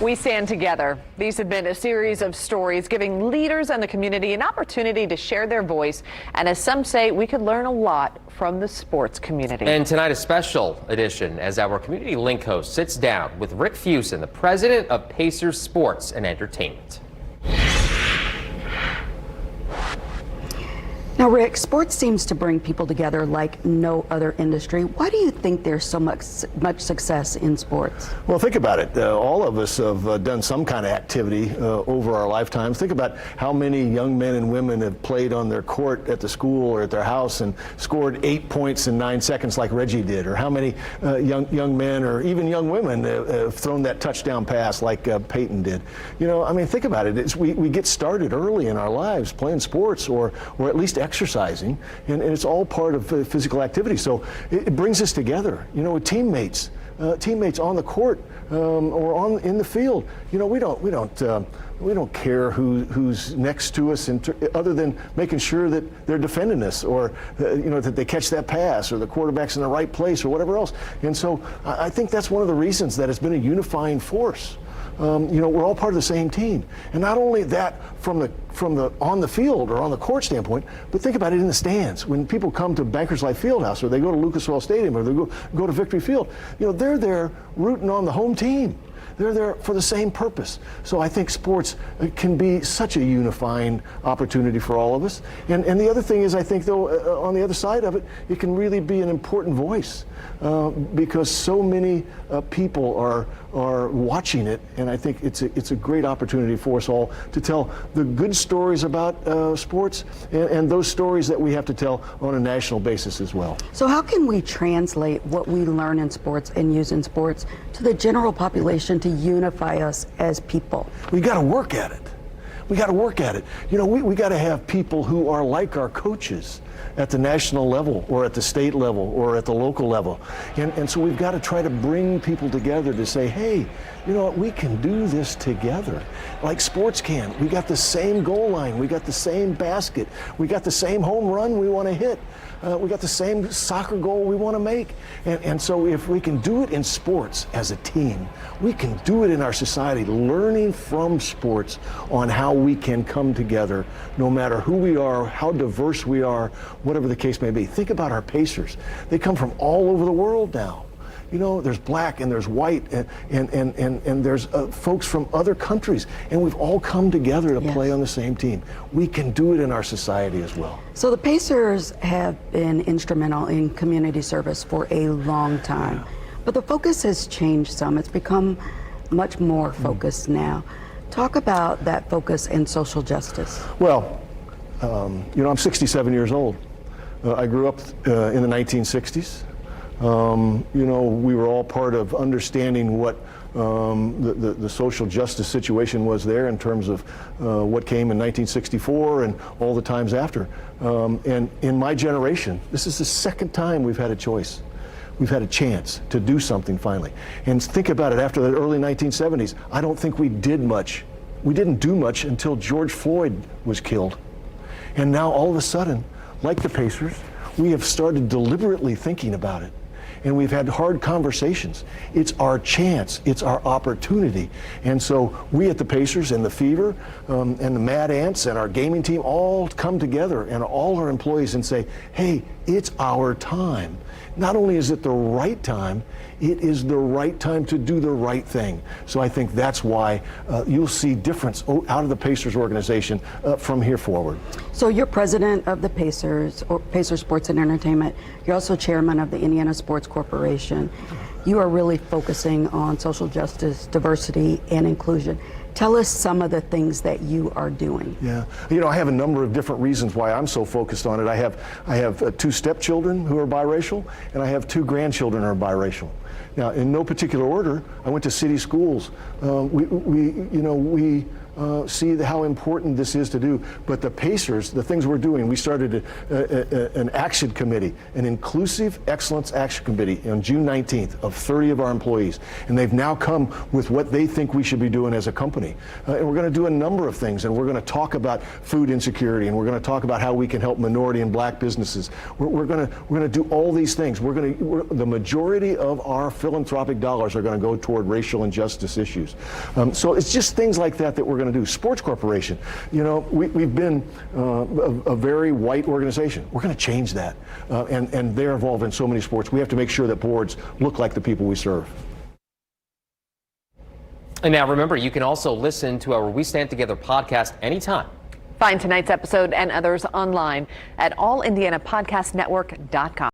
We stand together. These have been a series of stories giving leaders and the community an opportunity to share their voice. And as some say, we could learn a lot from the sports community. And tonight, a special edition as our Community Link host sits down with Rick Fuson, the president of Pacers Sports and Entertainment. Now, Rick, sports seems to bring people together like no other industry. Why do you think there's so much success in sports? Well, think about it. All of us have done some kind of activity over our lifetimes. Think about how many young men and women have played on their court at the school or at their house and scored 8 points in 9 seconds like Reggie did, or how many young men or even young women have thrown that touchdown pass like Peyton did. You know, I mean, think about it. We get started early in our lives playing sports or at least exercising, and it's all part of physical activity. So it brings us together, you know, with teammates on the court or in the field. You know, we don't care who's next to us, other than making sure that they're defending us, or you know, that they catch that pass, or the quarterback's in the right place, or whatever else. And so I think that's one of the reasons that it's been a unifying force. You know, we're all part of the same team, and not only that from the on the field or on the court standpoint, but think about it in the stands. When people come to Bankers Life Fieldhouse, or they go to Lucas Oil Stadium, or they go to Victory Field, you know, they're there rooting on the home team. They're there for the same purpose. So I think sports can be such a unifying opportunity for all of us. And the other thing is, I think, though, on the other side of it, it can really be an important voice because so many people are watching it. And I think it's a great opportunity for us all to tell the good stories about sports and those stories that we have to tell on a national basis as well. So how can we translate what we learn in sports and use in sports to the general population to unify us as people? We got to work at it. We got to work at it. You know, we got to have people who are like our coaches at the national level, or at the state level, or at the local level. And so we've got to try to bring people together to say, hey, you know what, we can do this together. Like sports can. We got the same goal line. We got the same basket. We got the same home run we want to hit. We got the same soccer goal we want to make. And so if we can do it in sports as a team, we can do it in our society, learning from sports on how we can come together, no matter who we are, how diverse we are, whatever the case may be. Think about our Pacers. They come from all over the world now. You know, there's black and there's white and there's folks from other countries, and we've all come together to play on the same team. We can do it in our society as well. So the Pacers have been instrumental in community service for a long time, but the focus has changed some. It's become much more focused now. Talk about that focus in social justice. Well, you know, I'm 67 years old. I grew up in the 1960s. You know, we were all part of understanding what the social justice situation was there in terms of what came in 1964 and all the times after. And in my generation, this is the second time we've had a choice. We've had a chance to do something finally. And think about it, after the early 1970s, I don't think we did much. We didn't do much until George Floyd was killed. And now all of a sudden, like the Pacers, we have started deliberately thinking about it. And we've had hard conversations. It's our chance, it's our opportunity. And so we at the Pacers and the Fever and the Mad Ants and our gaming team all come together, and all our employees, and say, hey, it's our time. Not only is it the right time, it is the right time to do the right thing. So I think that's why you'll see difference out of the Pacers organization from here forward. So you're president of the Pacers, or Pacers Sports and Entertainment. You're also chairman of the Indiana Sports Corporation. You are really focusing on social justice, diversity, and inclusion. Tell us some of the things that you are doing. Yeah, you know, I have a number of different reasons why I'm so focused on it. I have 2 stepchildren who are biracial, and I have 2 grandchildren who are biracial. Now, in no particular order, I went to city schools. We see how important this is to do. But the Pacers, the things we're doing, we started an action committee, an inclusive excellence action committee on June 19th of 30 of our employees. And they've now come with what they think we should be doing as a company. And we're going to do a number of things. And we're going to talk about food insecurity, and we're going to talk about how we can help minority and black businesses. We're going to do all these things. The majority of our our philanthropic dollars are going to go toward racial injustice issues. So it's just things like that that we're going to do. Sports Corporation, you know, we've been a very white organization. We're going to change that. And they're involved in so many sports. We have to make sure that boards look like the people we serve. And now remember, you can also listen to our We Stand Together podcast anytime. Find tonight's episode and others online at allindianapodcastnetwork.com.